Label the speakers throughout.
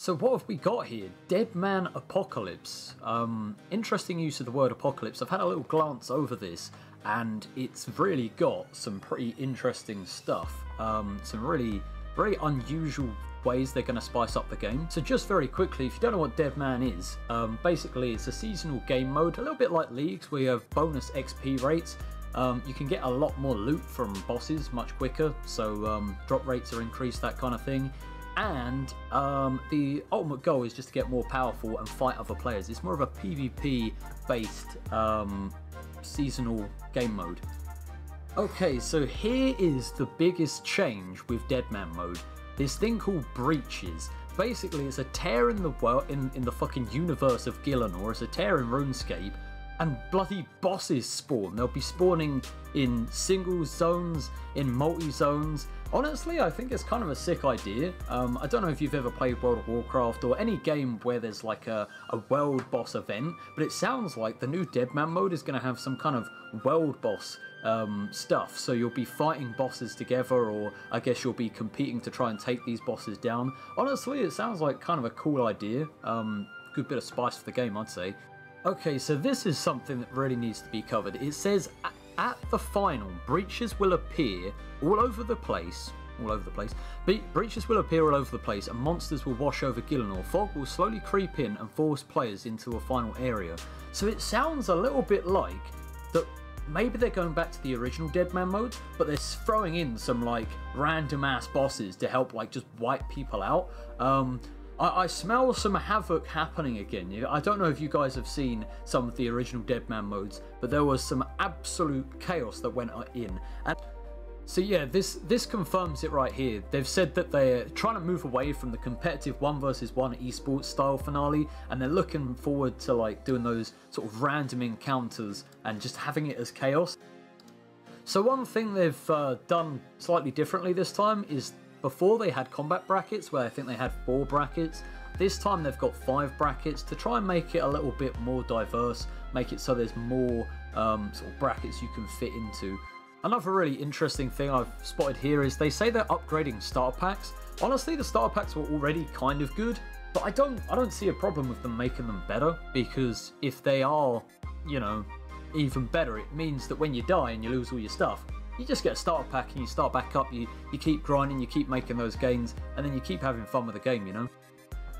Speaker 1: So what have we got here? Deadman Apocalypse. Interesting use of the word apocalypse. I've had a little glance over this and it's really got some pretty interesting stuff. Some really very unusual ways they're going to spice up the game. So just very quickly, if you don't know what Deadman is, basically it's a seasonal game mode, a little bit like Leagues where you have bonus XP rates. You can get a lot more loot from bosses much quicker, so drop rates are increased, that kind of thing. And the ultimate goal is just to get more powerful and fight other players. It's more of a PvP based seasonal game mode. Okay, so here is the biggest change with Deadman mode. This thing called Breaches. Basically, it's a tear in the world, in the fucking universe of Gielinor. It's a tear in RuneScape, and bloody bosses spawn. They'll be spawning in single zones, in multi-zones. Honestly, I think it's kind of a sick idea. I don't know if you've ever played World of Warcraft or any game where there's like a world boss event, but it sounds like the new Deadman mode is going to have some kind of world boss stuff. So you'll be fighting bosses together, or I guess you'll be competing to try and take these bosses down. Honestly, it sounds like kind of a cool idea. Good bit of spice for the game, I'd say. Okay, so this is something that really needs to be covered. It says, at the final, breaches will appear all over the place. Breaches will appear all over the place and monsters will wash over Gielinor. Fog will slowly creep in and force players into a final area. So it sounds a little bit like that maybe they're going back to the original Deadman mode, but they're throwing in some like random ass bosses to help like just wipe people out. I smell some havoc happening again. I don't know if you guys have seen some of the original Deadman modes, but there was some absolute chaos that went in. And so yeah, this confirms it right here. They've said that they're trying to move away from the competitive 1 versus 1 esports style finale, and they're looking forward to like doing those sort of random encounters and just having it as chaos. So one thing they've done slightly differently this time is, before they had combat brackets where I think they had 4 brackets. This time they've got 5 brackets to try and make it a little bit more diverse, make it so there's more sort of brackets you can fit into. Another really interesting thing I've spotted here is they say they're upgrading starter packs. Honestly, the starter packs were already kind of good, but I don't see a problem with them making them better, because if they are, you know, even better, it means that when you die and you lose all your stuff, you just get a starter pack and you start back up, you keep grinding, you keep making those gains, and then you keep having fun with the game, you know?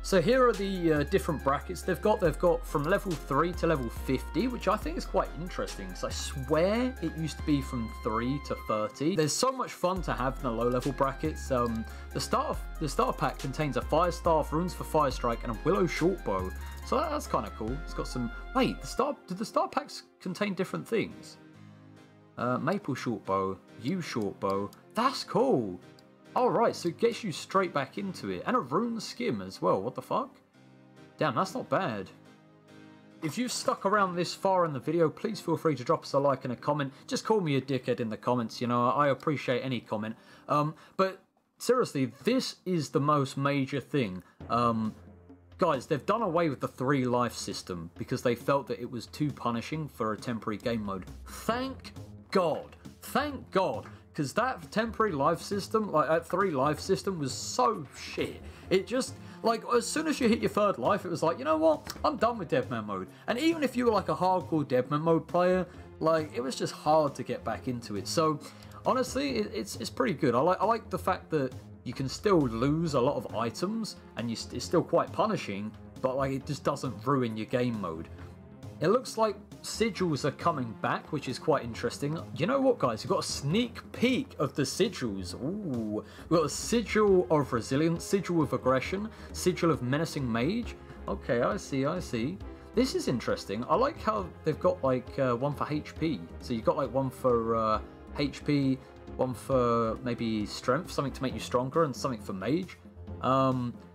Speaker 1: So here are the different brackets they've got. They've got from level 3 to level 50, which I think is quite interesting, because I swear it used to be from 3 to 30. There's so much fun to have in the low level brackets. The starter pack contains a Fire Staff, runes for Fire Strike, and a Willow Shortbow. So that's kind of cool. It's got some... Wait, did the starter packs contain different things? Maple Shortbow, Yew Shortbow. That's cool. Alright, so it gets you straight back into it. And a Rune Skim as well. What the fuck? Damn, that's not bad. If you've stuck around this far in the video, please feel free to drop us a like and a comment. Just call me a dickhead in the comments, you know, I appreciate any comment. But seriously, this is the most major thing. Guys, they've done away with the 3 life system because they felt that it was too punishing for a temporary game mode. Thank God, because that temporary life system, like that 3 life system, was so shit. It just, like, as soon as you hit your 3rd life, it was like, you know what, I'm done with Deadman mode. And even if you were like a hardcore Deadman mode player, like, it was just hard to get back into it. So honestly, it's pretty good. I like the fact that you can still lose a lot of items, and it's still quite punishing, but like it just doesn't ruin your game mode. It looks like sigils are coming back, which is quite interesting. You know what, guys? We've got a sneak peek of the sigils. Ooh, we've got a sigil of resilience, sigil of aggression, sigil of menacing mage. Okay, I see. This is interesting. I like how they've got like one for HP. So you've got like one for HP, one for maybe strength, something to make you stronger, and something for mage.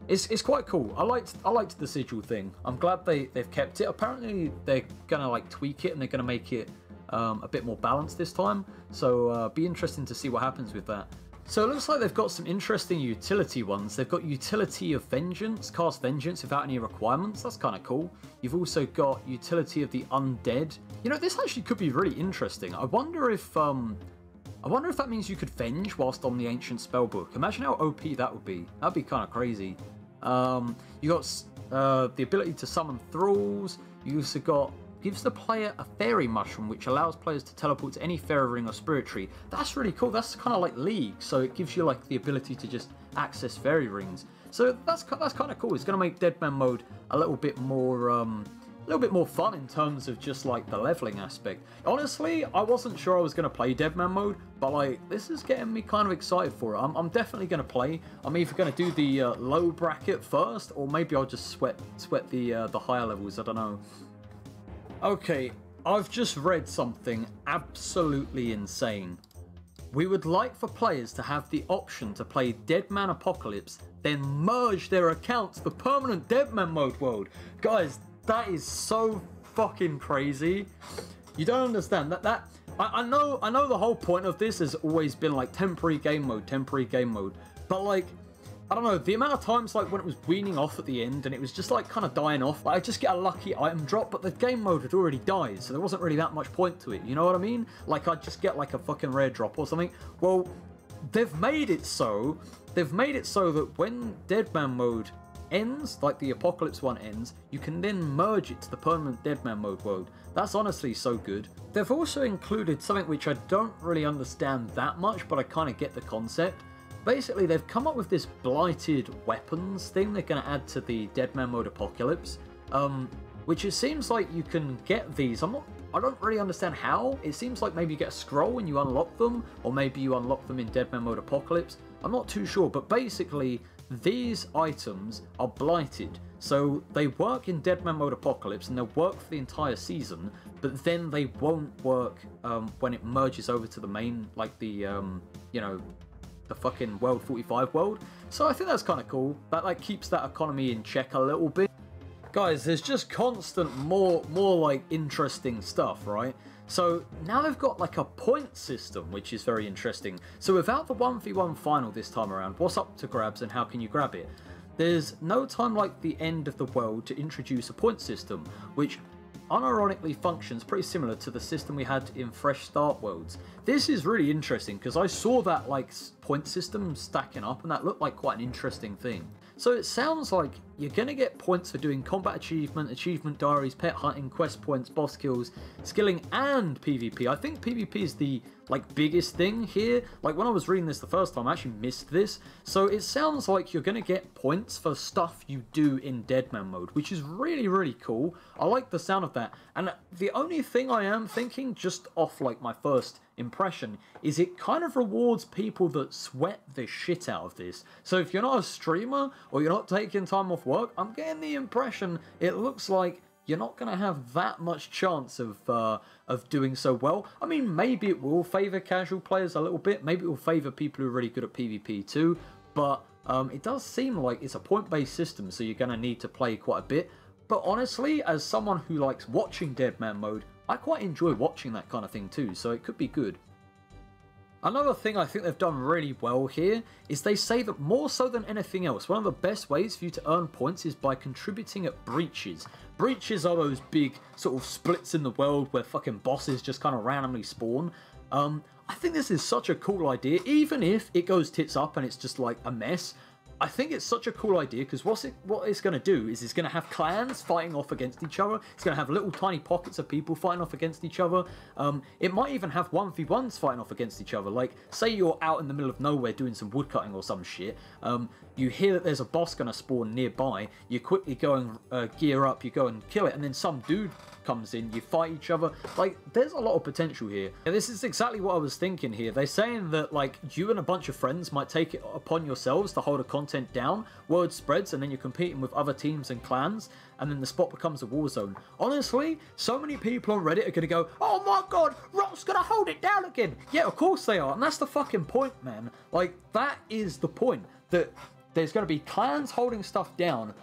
Speaker 1: It's quite cool. I liked the sigil thing. I'm glad they've kept it. Apparently they're gonna like tweak it and they're gonna make it a bit more balanced this time. So be interesting to see what happens with that. So it looks like they've got some interesting utility ones. They've got utility of vengeance, cast vengeance without any requirements. That's kind of cool. You've also got utility of the undead. You know, this actually could be really interesting. I wonder if that means you could venge whilst on the ancient spellbook. Imagine how OP that would be. That'd be kind of crazy. You got the ability to summon thralls. You also got gives the player a fairy mushroom, which allows players to teleport to any fairy ring or spirit tree. That's really cool. That's kind of like League, so it gives you like the ability to just access fairy rings. So that's kind of cool. It's going to make Deadman mode a little bit more fun in terms of just like the leveling aspect. Honestly, I wasn't sure I was going to play Deadman mode, but like this is getting me kind of excited for it. I'm definitely going to play. I'm either going to do the low bracket first, or maybe I'll just sweat the higher levels. I don't know. Okay, I've just read something absolutely insane. We would like for players to have the option to play Deadman Apocalypse, then merge their accounts for permanent Deadman mode world. Guys, that is so fucking crazy. You don't understand that. I know the whole point of this has always been like temporary game mode, but like, I don't know, the amount of times like when it was weaning off at the end and it was just like kind of dying off, like I just get a lucky item drop, but the game mode had already died, so there wasn't really that much point to it, you know what I mean? Like I'd just get like a fucking rare drop or something. Well, they've made it so that when Deadman mode ends, like the Apocalypse one ends, you can then merge it to the permanent Deadman mode world. That's honestly so good. They've also included something which I don't really understand that much, but I kind of get the concept. Basically, they've come up with this blighted weapons thing they're going to add to the Deadman mode Apocalypse, which it seems like you can get these. I don't really understand how. It seems like maybe you get a scroll when you unlock them, or maybe you unlock them in Deadman mode Apocalypse. I'm not too sure, but basically, these items are blighted. So they work in Deadman mode Apocalypse, and they'll work for the entire season, but then they won't work when it merges over to the main, like the, you know, the fucking World 45 world. So I think that's kind of cool. That like keeps that economy in check a little bit. Guys, there's just constant more like interesting stuff, right? So now they've got like a point system, which is very interesting. So without the 1v1 final this time around, what's up to grabs and how can you grab it? There's no time like the end of the world to introduce a point system, which unironically functions pretty similar to the system we had in Fresh Start Worlds. This is really interesting because I saw that like point system stacking up and that looked like quite an interesting thing. So it sounds like you're going to get points for doing combat achievement, achievement diaries, pet hunting, quest points, boss kills, skilling, and PvP. I think PvP is the like biggest thing here. Like when I was reading this the first time, I actually missed this. So it sounds like you're going to get points for stuff you do in Deadman mode, which is really, really cool. I like the sound of that. And the only thing I am thinking, just off like my first impression, is it kind of rewards people that sweat the shit out of this. So if you're not a streamer or you're not taking time off work, I'm getting the impression it looks like you're not going to have that much chance of doing so well. I mean, maybe it will favour casual players a little bit. Maybe it will favour people who are really good at PvP too. But it does seem like it's a point-based system, so you're going to need to play quite a bit. But honestly, as someone who likes watching Deadman mode, I quite enjoy watching that kind of thing too, so it could be good. Another thing I think they've done really well here is they say that more so than anything else, one of the best ways for you to earn points is by contributing at breaches. Breaches are those big sort of splits in the world where fucking bosses just kind of randomly spawn. I think this is such a cool idea, even if it goes tits up and it's just like a mess. I think it's such a cool idea because what it's going to do is it's going to have clans fighting off against each other. It's going to have little tiny pockets of people fighting off against each other. It might even have 1v1s fighting off against each other. Like, say you're out in the middle of nowhere doing some woodcutting or some shit. You hear that there's a boss going to spawn nearby. You quickly go and gear up. You go and kill it. And then some dude comes in. You fight each other. Like, there's a lot of potential here. And this is exactly what I was thinking here. They're saying that, like, you and a bunch of friends might take it upon yourselves to hold a content down. Word spreads, and then you're competing with other teams and clans, and then the spot becomes a war zone. Honestly, so many people on Reddit are going to go, oh my god, Rot's going to hold it down again. Yeah, of course they are. And that's the fucking point, man. Like, that is the point. That there's going to be clans holding stuff down.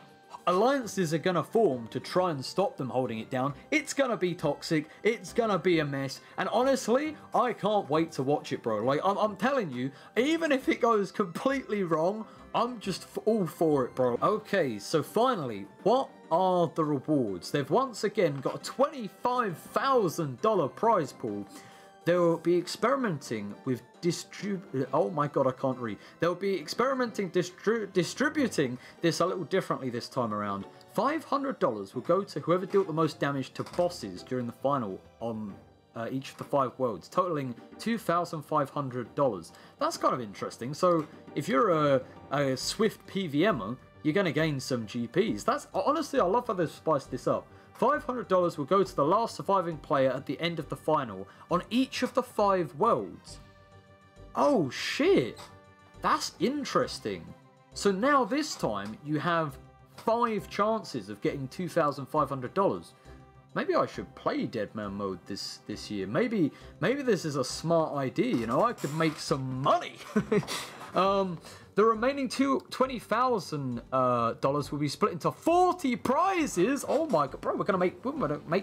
Speaker 1: Alliances are going to form to try and stop them holding it down. It's going to be toxic. It's going to be a mess. And honestly, I can't wait to watch it, bro. Like, I'm telling you, even if it goes completely wrong, I'm just all for it, bro. Okay, so finally, what are the rewards? They've once again got a $25,000 prize pool. They'll be experimenting with oh my god, I can't read. They'll be experimenting distributing this a little differently this time around. $500 will go to whoever dealt the most damage to bosses during the final on each of the 5 worlds, totaling $2,500. That's kind of interesting. So if you're a swift PVMer, you're going to gain some GPs. That's honestly, I love how they've spiced this up. $500 will go to the last surviving player at the end of the final on each of the 5 worlds. Oh shit, that's interesting. So now this time you have 5 chances of getting $2,500. Maybe I should play Deadman mode this year. Maybe this is a smart idea. You know, I could make some money. The remaining $20,000 will be split into 40 prizes. Oh my god, bro, we're gonna make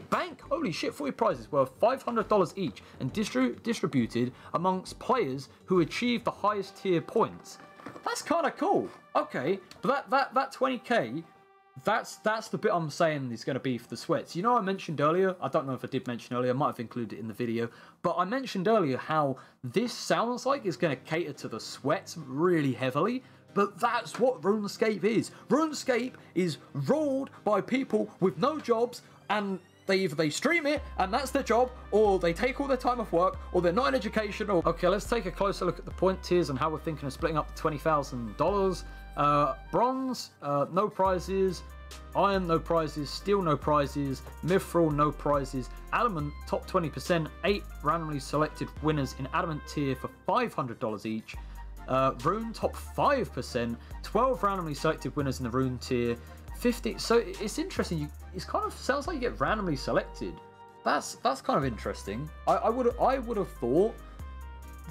Speaker 1: bank. Holy shit, 40 prizes worth $500 each and distributed amongst players who achieve the highest tier points. That's kind of cool. Okay, but that 20k. That's the bit I'm saying is going to be for the sweats. You know, I mentioned earlier, I don't know if I did mention earlier, I might have included it in the video, but I mentioned earlier how this sounds like it's going to cater to the sweats really heavily, but that's what RuneScape is. RuneScape is ruled by people with no jobs, and either they stream it and that's their job, or they take all their time off work, or they're not in education. Or okay, let's take a closer look at the point tiers and how we're thinking of splitting up the $20,000. Bronze, no prizes. Iron, no prizes. Steel, no prizes. Mithril, no prizes. Adamant, top 20%. 8 randomly selected winners in Adamant tier for $500 each. Rune, top 5%. 12 randomly selected winners in the Rune tier. 50. So it's interesting. It's kind of sounds like you get randomly selected. That's kind of interesting. I would have thought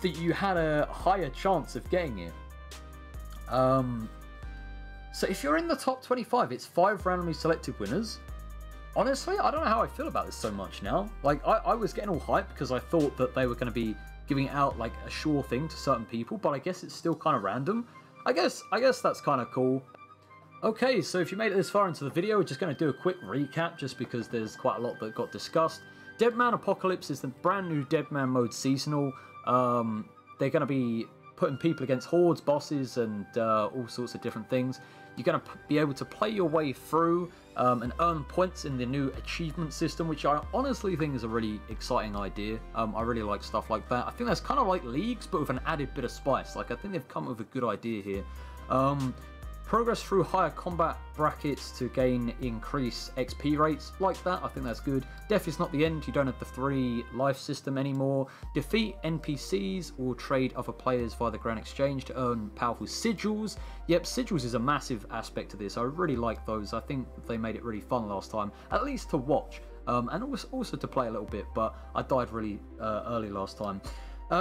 Speaker 1: that you had a higher chance of getting it. So if you're in the top 25, it's 5 randomly selected winners. Honestly, I don't know how I feel about this so much now. Like, I was getting all hyped because I thought that they were going to be giving it out like a sure thing to certain people, but I guess it's still kind of random. I guess that's kind of cool. Okay, so if you made it this far into the video, we're just going to do a quick recap just because there's quite a lot that got discussed. Deadman Apocalypse is the brand new Deadman mode seasonal. They're going to be putting people against hordes, bosses, and all sorts of different things. You're going to be able to play your way through and earn points in the new achievement system, which I honestly think is a really exciting idea. I really like stuff like that. I think that's kind of like Leagues, but with an added bit of spice. Like, I think they've come up with a good idea here. Progress through higher combat brackets to gain increased XP rates. Like that, I think that's good. Death is not the end. You don't have the 3 life system anymore. Defeat NPCs or trade other players via the Grand Exchange to earn powerful sigils. Yep, sigils is a massive aspect of this. I really like those. I think they made it really fun last time, at least to watch. And also to play a little bit, but I died really early last time.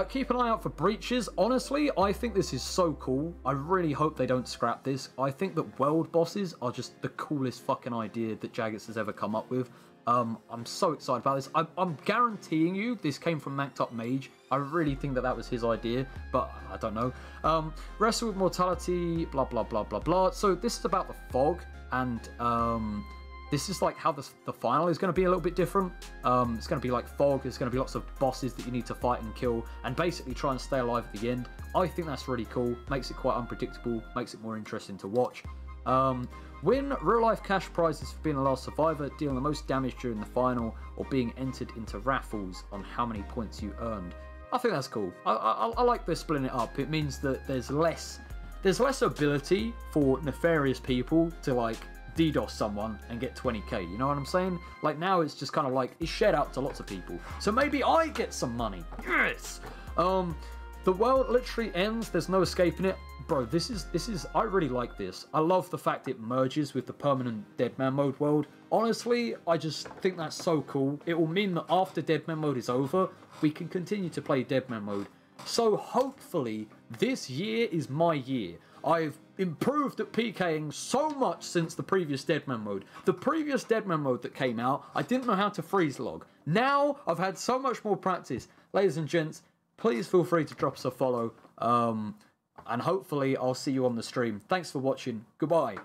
Speaker 1: Keep an eye out for breaches. Honestly, I think this is so cool. I really hope they don't scrap this. I think that world bosses are just the coolest fucking idea that Jagex has ever come up with. I'm so excited about this. I'm guaranteeing you this came from Macked Up Mage. I really think that was his idea, but I don't know. Wrestle with Mortality, blah, blah, blah, blah, blah. So this is about the fog, and this is like how the final is going to be a little bit different. It's going to be like fog. There's going to be lots of bosses that you need to fight and kill and basically try and stay alive at the end. I think that's really cool. Makes it quite unpredictable. Makes it more interesting to watch. Win real-life cash prizes for being the last survivor, dealing the most damage during the final, or being entered into raffles on how many points you earned. I think that's cool. I like this splitting it up. It means that there's less ability for nefarious people to like DDoS someone and get 20k, you know what I'm saying? Like now it's just kind of like it's shared out to lots of people, so maybe I get some money. Yes. The world literally ends. There's no escaping it, bro. This is I really like this. I love the fact it merges with the permanent Deadman mode world. Honestly, I just think that's so cool. It will mean that after Deadman mode is over, we can continue to play Deadman mode. So hopefully this year is my year. I've improved at PKing so much since the previous Deadman mode. The previous Deadman mode that came out, I didn't know how to freeze log. Now I've had so much more practice. Ladies and gents, please feel free to drop us a follow. And hopefully I'll see you on the stream. Thanks for watching. Goodbye.